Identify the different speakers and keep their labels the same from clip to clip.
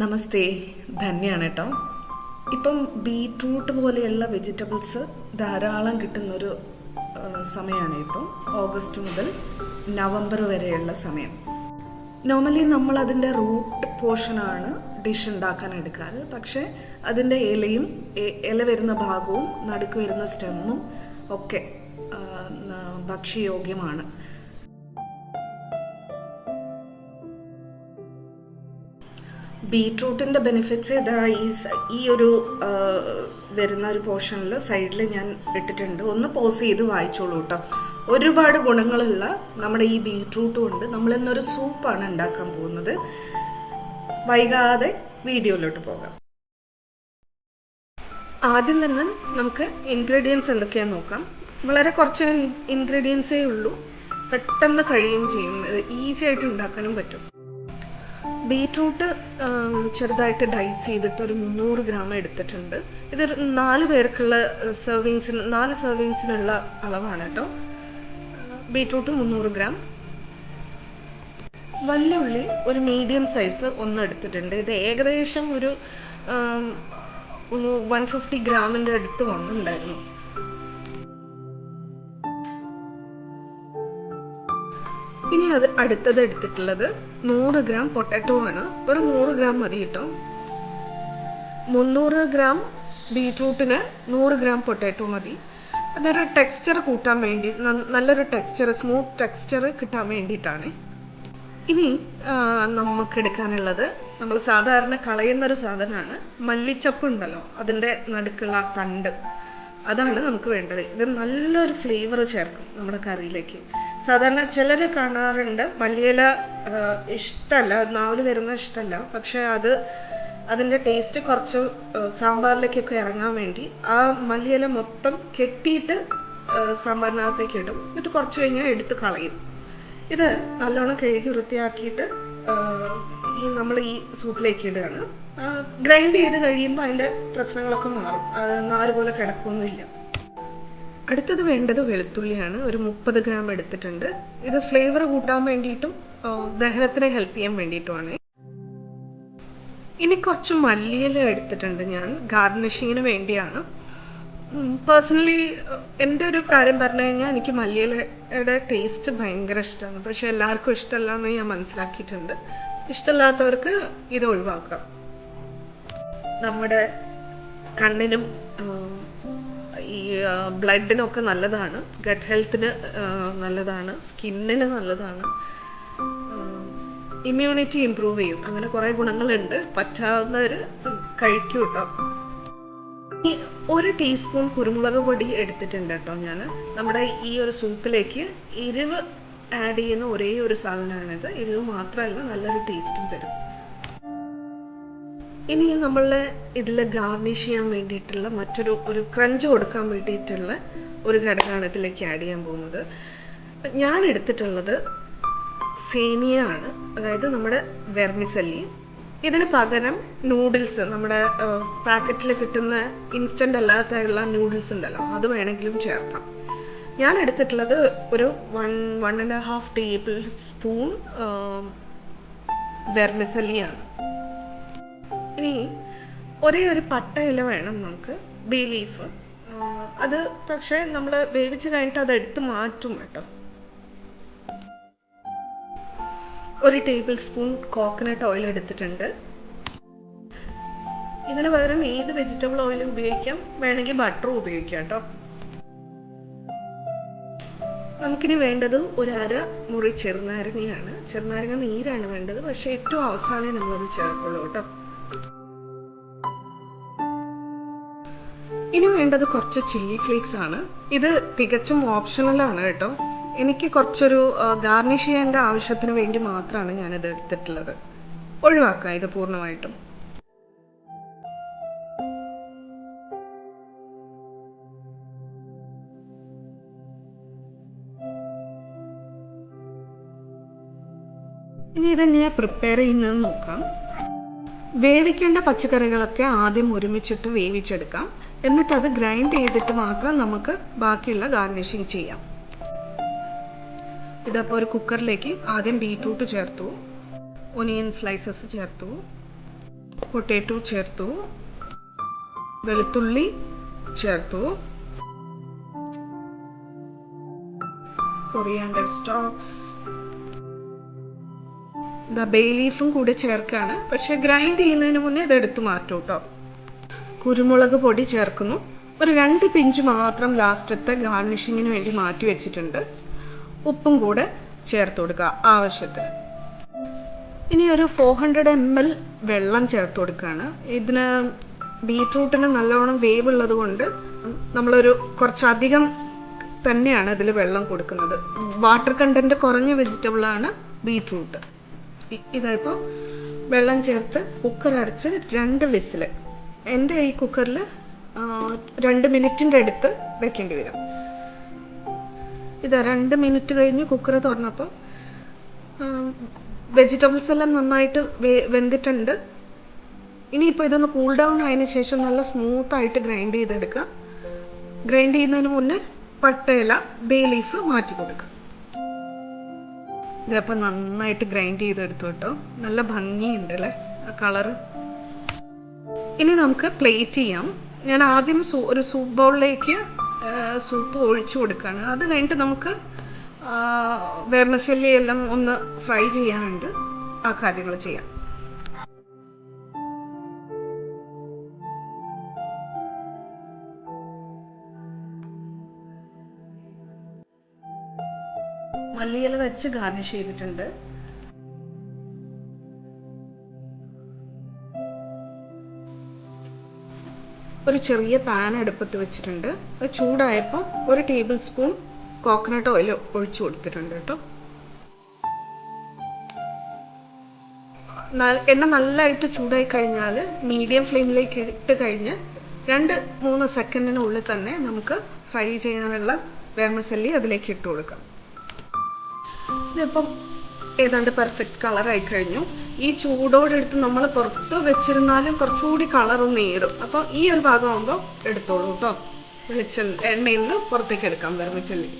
Speaker 1: നമസ്തേ, ധന്യാണ് കേട്ടോ. ഇപ്പം ബീട്രൂട്ട് പോലെയുള്ള വെജിറ്റബിൾസ് ധാരാളം കിട്ടുന്നൊരു സമയമാണ് ഇപ്പം. ഓഗസ്റ്റ് മുതൽ നവംബർ വരെയുള്ള സമയം. നോർമലി നമ്മൾ അതിൻ്റെ റൂട്ട് പോർഷനാണ് ഡിഷ് ഉണ്ടാക്കാൻ എടുക്കാറ്. പക്ഷേ അതിൻ്റെ ഇലയും ഇല വരുന്ന ഭാഗവും നടുക്ക് വരുന്ന സ്റ്റെമ്മും ഒക്കെ ഭക്ഷ്യയോഗ്യമാണ്. ബീട്രൂട്ടിൻ്റെ ബെനിഫിറ്റ്സ് ഇതാ ഈ ഒരു വരുന്ന ഒരു പോർഷനിൽ സൈഡിൽ ഞാൻ ഇട്ടിട്ടുണ്ട്. ഒന്ന് പോസ് ചെയ്ത് വായിച്ചോളൂ കേട്ടോ. ഒരുപാട് ഗുണങ്ങളുള്ള നമ്മുടെ ഈ ബീട്രൂട്ട് കൊണ്ട് നമ്മളിന്നൊരു സൂപ്പാണ് ഉണ്ടാക്കാൻ പോകുന്നത്. വൈകാതെ വീഡിയോയിലോട്ട് പോകാം. ആദ്യം തന്നെ നമുക്ക് ഇൻഗ്രീഡിയൻസ് എന്തൊക്കെയാണെന്ന് നോക്കാം. വളരെ കുറച്ച് ഇൻഗ്രീഡിയൻസേ ഉള്ളൂ, പെട്ടെന്ന് കഴിയുകയും ചെയ്യും, ഈസി ആയിട്ട് ഉണ്ടാക്കാനും പറ്റും. ബീട്രൂട്ട് ചെറുതായിട്ട് ഡൈസ് ചെയ്തിട്ട് ഒരു 300 ഗ്രാം എടുത്തിട്ടുണ്ട്. ഇത് 4 പേർക്കുള്ള നാല് സെർവിങ്സിനുള്ള അളവാണ് കേട്ടോ. Beetroot 300 gram. വല്യുള്ളി ഒരു മീഡിയം സൈസ് ഒന്ന് എടുത്തിട്ടുണ്ട്. ഇത് ഏകദേശം ഒരു 150 ഗ്രാമിൻ്റെ അടുത്ത് വന്നിട്ടുണ്ടായിരുന്നു. ഇനി അടുത്തത് എടുത്തിട്ടുള്ളത് 100 ഗ്രാം പൊട്ടാറ്റോ ആണ്. ഒരു 100 ഗ്രാം മതി കേട്ടോ. 300 ഗ്രാം ബീട്രൂട്ടിന് 100 ഗ്രാം പൊട്ടാറ്റോ മതി. അതൊരു ടെക്സ്ചർ കൂട്ടാൻ വേണ്ടി, നല്ലൊരു ടെക്സ്ചർ, സ്മൂത്ത് ടെക്സ്ചർ കിട്ടാൻ വേണ്ടിയിട്ടാണ്. ഇനി നമുക്ക് എടുക്കാനുള്ളത് നമ്മൾ സാധാരണ കളയുന്നൊരു സാധനമാണ് മല്ലിച്ചപ്പ് ഉണ്ടല്ലോ, അതിൻ്റെ നടുക്കുള്ള തണ്ട്, അതാണ് നമുക്ക് വേണ്ടത്. ഇത് നല്ലൊരു ഫ്ലേവർ ചേർക്കും നമ്മുടെ കറിയിലേക്ക്. സാധാരണ ചിലർ കാണാറുണ്ട് മല്ലിയില ഇഷ്ടമല്ല, നാവിൽ വരുന്ന ഇഷ്ടമല്ല. പക്ഷേ അതിൻ്റെ ടേസ്റ്റ് കുറച്ച് സാമ്പാറിലേക്കൊക്കെ ഇറങ്ങാൻ വേണ്ടി ആ മല്ലിയില മൊത്തം കെട്ടിയിട്ട് സാമ്പാറിനകത്തേക്ക് ഇടും. എന്നിട്ട് കുറച്ച് കഴിഞ്ഞാൽ എടുത്ത് കളയും. ഇത് നല്ലോണം കഴുകി വൃത്തിയാക്കിയിട്ട് നമ്മൾ ഈ സൂപ്പിലേക്ക് ഇടുകയാണ്. ഗ്രൈൻഡ് ചെയ്ത് കഴിയുമ്പോൾ അതിൻ്റെ പ്രശ്നങ്ങളൊക്കെ മാറും. നാര് പോലെ കിടക്കൊന്നുമില്ല. അടുത്തത് വേണ്ടത് വെളുത്തുള്ളിയാണ്. ഒരു 30 ഗ്രാം എടുത്തിട്ടുണ്ട്. ഇത് ഫ്ലേവർ കൂട്ടാൻ വേണ്ടിയിട്ടും ദഹനത്തിനെ ഹെൽപ്പ് ചെയ്യാൻ വേണ്ടിയിട്ടുമാണ്. ഇനി കുറച്ച് മല്ലിയില എടുത്തിട്ടുണ്ട് ഞാൻ, ഗാർണിഷിങ്ങിന് വേണ്ടിയാണ്. പേഴ്സണലി എൻ്റെ ഒരു കാര്യം പറഞ്ഞു കഴിഞ്ഞാൽ എനിക്ക് മല്ലിയിലയുടെ ടേസ്റ്റ് ഭയങ്കര ഇഷ്ടമാണ്. പക്ഷെ എല്ലാവർക്കും ഇഷ്ടമല്ല എന്ന് ഞാൻ മനസ്സിലാക്കിയിട്ടുണ്ട്. ഇഷ്ടമില്ലാത്തവർക്ക് ഇത് ഒഴിവാക്കാം. നമ്മുടെ കണ്ണിനും ഈ ബ്ലഡിനൊക്കെ നല്ലതാണ്, ഗട്ട് ഹെൽത്തിന് നല്ലതാണ്, സ്കിന്നിന് നല്ലതാണ്, ഇമ്മ്യൂണിറ്റി ഇമ്പ്രൂവ് ചെയ്യും. അങ്ങനെ കുറേ ഗുണങ്ങളുണ്ട്. പറ്റാവുന്നവർ കഴിക്കും കേട്ടോ. ഈ 1 ടീസ്പൂൺ കുരുമുളക് പൊടി എടുത്തിട്ടുണ്ട് കേട്ടോ ഞാൻ. നമ്മുടെ ഈ ഒരു സൂപ്പിലേക്ക് എരിവ് ആഡ് ചെയ്യുന്ന ഒരേ ഒരു സാധനമാണിത്. എരിവ് മാത്രമല്ല, നല്ലൊരു ടേസ്റ്റും തരും. ഇനി നമ്മൾ ഇതിൽ ഗാർണിഷ് ചെയ്യാൻ വേണ്ടിയിട്ടുള്ള ഒരു ക്രഞ്ച് കൊടുക്കാൻ വേണ്ടിയിട്ടുള്ള ഒരു ഘടകമാണ് ഇതിലേക്ക് ആഡ് ചെയ്യാൻ പോകുന്നത്. ഞാൻ എടുത്തിട്ടുള്ളത് സേമിയ ആണ്, അതായത് നമ്മുടെ വെർമിസെല്ലി. ഇതിന് പകരം നൂഡിൽസ്, നമ്മുടെ പാക്കറ്റിൽ കിട്ടുന്ന ഇൻസ്റ്റൻ്റ് അല്ലാത്തുള്ള നൂഡിൽസ് ഉണ്ടല്ലോ, അത് വേണമെങ്കിലും ചേർക്കാം. ഞാൻ എടുത്തിട്ടുള്ളത് ഒരു 1.5 ടേബിൾ സ്പൂൺ വെർമിസെല്ലിയാണ്. ഇനി ഒരേ ഒരു പട്ട ഇല വേണം നമുക്ക്, ബേ ലീഫ്. അത് പക്ഷേ നമ്മൾ വേവിച്ച് കഴിഞ്ഞിട്ട് അത് എടുത്ത് മാറ്റും കേട്ടോ. 1 ടേബിൾ സ്പൂൺ കോക്കനട്ട് ഓയിൽ എടുത്തിട്ടുണ്ട്. ഇതിന് പകരം ഏത് വെജിറ്റബിൾ ഓയിൽ ഉപയോഗിക്കാം, വേണമെങ്കിൽ ബട്ടറും ഉപയോഗിക്കാം കേട്ടോ. നമുക്കിനി വേണ്ടത് 1/2 മുറി ചെറുനാരങ്ങയാണ്. ചെറുനാരങ്ങ നീരാണ് വേണ്ടത്, പക്ഷേ ഏറ്റവും അവസാനമേ നമ്മളത് ചേർക്കുള്ളൂ കേട്ടോ. ഇനി വേണ്ടത് കുറച്ച് ചില്ലി ഫ്ലേക്സ് ആണ്. ഇത് തികച്ചും ഓപ്ഷണലാണ് കേട്ടോ. എനിക്ക് കുറച്ചൊരു ഗാർണിഷ് ചെയ്യേണ്ട ആവശ്യത്തിന് വേണ്ടി മാത്രമാണ് ഞാനിത് എടുത്തിട്ടുള്ളത്. ഒഴിവാക്കാം ഇത് പൂർണ്ണമായിട്ടും. ഇനി ഇതെങ്ങനെയാണ് പ്രിപ്പയർ ചെയ്യുന്നതെന്ന് നോക്കാം. വേവിക്കേണ്ട പച്ചക്കറികളൊക്കെ ആദ്യം ഒരുമിച്ചിട്ട് വേവിച്ചെടുക്കാം. എന്നിട്ട് അത് ഗ്രൈൻഡ് ചെയ്തിട്ട് മാത്രം നമുക്ക് ബാക്കിയുള്ള ഗാർണിഷിങ് ചെയ്യാം. ഇതപ്പോൾ ഒരു കുക്കറിലേക്ക് ആദ്യം ബീറ്റ്റൂട്ട് ചേർത്തു, ഒനിയൻ സ്ലൈസസ് ചേർത്തു, പൊട്ടാറ്റോ ചേർത്തു, വെളുത്തുള്ളി ചേർത്തു, കൊറിയാണ്ടർ സ്റ്റോക്സ്, ബേ ലീഫും കൂടെ ചേർക്കാണ്. പക്ഷെ ഗ്രൈൻഡ് ചെയ്യുന്നതിന് മുന്നേ ഇത് എടുത്തു മാറ്റും കേട്ടോ. കുരുമുളക് പൊടി ചേർക്കുന്നു. ഒരു 2 പിഞ്ച് മാത്രം ലാസ്റ്റത്തെ ഗാർണിഷിങ്ങിന് വേണ്ടി മാറ്റി വെച്ചിട്ടുണ്ട്. ഉപ്പും കൂടെ ചേർത്ത് കൊടുക്കുക ആവശ്യത്തിന്. ഇനി ഒരു 400 ml വെള്ളം ചേർത്ത് കൊടുക്കുകയാണ്. ഇതിന് ബീറ്റ്റൂട്ടിന് നല്ലോണം വേവ് ഉള്ളത് കൊണ്ട് നമ്മളൊരു കുറച്ചധികം തന്നെയാണ് ഇതിൽ വെള്ളം കൊടുക്കുന്നത്. വാട്ടർ കണ്ടൻറ്റ് കുറഞ്ഞ വെജിറ്റബിളാണ് ബീറ്റ്റൂട്ട്. ഇതായപ്പോൾ വെള്ളം ചേർത്ത് കുക്കർ അടച്ച് 2 വിസിൽ. എൻ്റെ ഈ കുക്കറിൽ 2 മിനിറ്റിൻ്റെ അടുത്ത് വെക്കേണ്ടി വരും. ഇത് 2 മിനിറ്റ് കഴിഞ്ഞ് കുക്കർ തുറന്നപ്പോൾ വെജിറ്റബിൾസ് എല്ലാം നന്നായിട്ട് വെന്തിട്ടുണ്ട്. ഇനിയിപ്പോൾ ഇതൊന്ന് കൂൾ ഡൗൺ ആയതിനു ശേഷം നല്ല സ്മൂത്തായിട്ട് ഗ്രൈൻഡ് ചെയ്തെടുക്കുക. ഗ്രൈൻഡ് ചെയ്യുന്നതിന് മുന്നേ പട്ടയില, ബേ ലീഫ് മാറ്റി കൊടുക്കുക. ഇതപ്പോൾ നന്നായിട്ട് ഗ്രൈൻഡ് ചെയ്തെടുത്തു കേട്ടോ. നല്ല ഭംഗിയുണ്ട് അല്ലേ ആ കളറ്. ഇനി നമുക്ക് പ്ലേറ്റ് ചെയ്യാം. ഞാൻ ആദ്യം ഒരു സൂപ്പ് ബൗളിലേക്ക് സൂപ്പ് ഒഴിച്ചു കൊടുക്കുകയാണ്. അത് കഴിഞ്ഞിട്ട് നമുക്ക് വെർമിസെല്ലി എല്ലാം ഒന്ന് ഫ്രൈ ചെയ്യാനുണ്ട്. ആ കാര്യങ്ങൾ ചെയ്യാം. മല്ലിയില വെച്ച് ഗാർണിഷ് ചെയ്തിട്ടുണ്ട്. ഒരു ചെറിയ പാൻ അടുപ്പത്ത് വെച്ചിട്ടുണ്ട്. അത് ചൂടായപ്പോൾ 1 ടേബിൾ സ്പൂൺ കോക്കനട്ട് ഓയിൽ ഒഴിച്ചു കൊടുത്തിട്ടുണ്ട് കേട്ടോ. എണ്ണ നല്ലതായിട്ട് ചൂടായി കഴിഞ്ഞാൽ മീഡിയം ഫ്ലെയിമിലേക്ക് ഇട്ട് കഴിഞ്ഞ് 2-3 സെക്കൻഡിനുള്ളിൽ തന്നെ നമുക്ക് ഫ്രൈ ചെയ്യാനുള്ള വെർമിസെല്ലി അതിലേക്ക് ഇട്ട് കൊടുക്കാം. ഇതിപ്പം ഏതാണ്ട് പെർഫെക്റ്റ് കളറായി കഴിഞ്ഞു. ഈ ചൂടോടെടുത്ത് നമ്മൾ പുറത്ത് വെച്ചിരുന്നാലും കുറച്ചുകൂടി കളറൊന്ന് ഏറും. അപ്പോൾ ഈ ഒരു ഭാഗമാകുമ്പോൾ എടുത്തോളൂ കേട്ടോ. എണ്ണയിൽ നിന്ന് പുറത്തേക്ക് എടുക്കാം വെർമിസെല്ലി.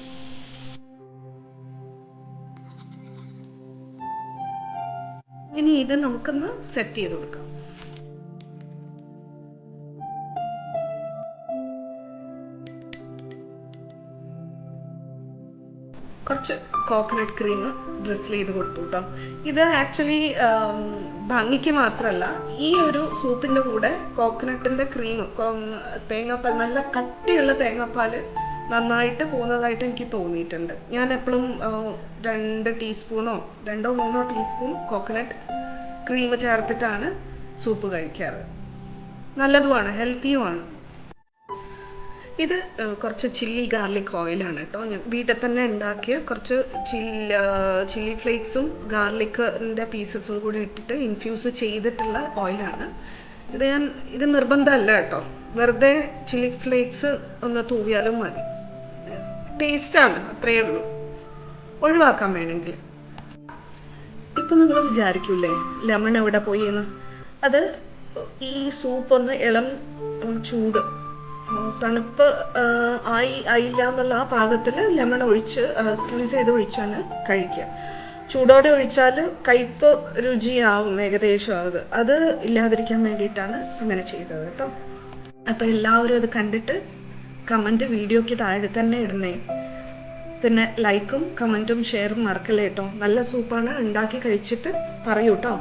Speaker 1: ഇനി ഇത് നമുക്കൊന്ന് സെറ്റ് ചെയ്ത് കൊടുക്കാം. കുറച്ച് കോക്കനട്ട് ക്രീം ഡ്രിസിൽ ചെയ്ത് കൊടുത്തു കേട്ടോ. ഇത് ആക്ച്വലി ഭംഗിക്ക് മാത്രമല്ല, ഈ ഒരു സൂപ്പിൻ്റെ കൂടെ കോക്കനട്ടിൻ്റെ ക്രീം, തേങ്ങാപ്പാൽ, നല്ല കട്ടിയുള്ള തേങ്ങാപ്പാൽ നന്നായിട്ട് പോകുന്നതായിട്ട് എനിക്ക് തോന്നിയിട്ടുണ്ട്. ഞാൻ എപ്പോഴും 2 ടീസ്പൂണോ 2-3 ടീസ്പൂൺ കോക്കനട്ട് ക്രീം ചേർത്തിട്ടാണ് സൂപ്പ് കഴിക്കാറ്. നല്ലതുമാണ്, ഹെൽത്തിയുമാണ്. ഇത് കുറച്ച് ചില്ലി ഗാർലിക് ഓയിലാണ് കേട്ടോ. ഞാൻ വീട്ടിൽ തന്നെ ഉണ്ടാക്കിയ കുറച്ച് ചില്ലി ഫ്ലേക്സും ഗാർലിക്കിൻ്റെ പീസസും കൂടി ഇട്ടിട്ട് ഇൻഫ്യൂസ് ചെയ്തിട്ടുള്ള ഓയിലാണ്. ഇത് നിർബന്ധമല്ല കേട്ടോ. വെറുതെ ചില്ലി ഫ്ലേക്സ് ഒന്ന് തൂവിയാലും മതി. ടേസ്റ്റാണ്, അത്രയേ ഉള്ളൂ. ഒഴിവാക്കാൻ വേണമെങ്കിൽ. ഇപ്പം നിങ്ങൾ വിചാരിക്കൂലേ ലെമൺ എവിടെ പോയി എന്ന്? അത് ഈ സൂപ്പ് ഒന്ന് ഇളം ചൂട്, തണുപ്പ് ആയില്ല എന്നുള്ള ആ പാകത്തിൽ ലെമൺ ഒഴിച്ച് സ്ക്വീസ് ചെയ്ത് ഒഴിച്ചാണ് കഴിക്കുക. ചൂടോടെ ഒഴിച്ചാൽ കയ്പ്പ് രുചിയാവും ഏകദേശം. അത് ഇല്ലാതിരിക്കാൻ വേണ്ടിയിട്ടാണ് അങ്ങനെ ചെയ്തത് കേട്ടോ. അപ്പോൾ എല്ലാവരും അത് കണ്ടിട്ട് കമൻറ്റ് വീഡിയോയ്ക്ക് താഴെ തന്നെ ഇടണേ. പിന്നെ ലൈക്കും കമൻറ്റും ഷെയറും മറക്കല്ലേ കേട്ടോ. നല്ല സൂപ്പാണ്, ഉണ്ടാക്കി കഴിച്ചിട്ട് പറയൂ കേട്ടോ.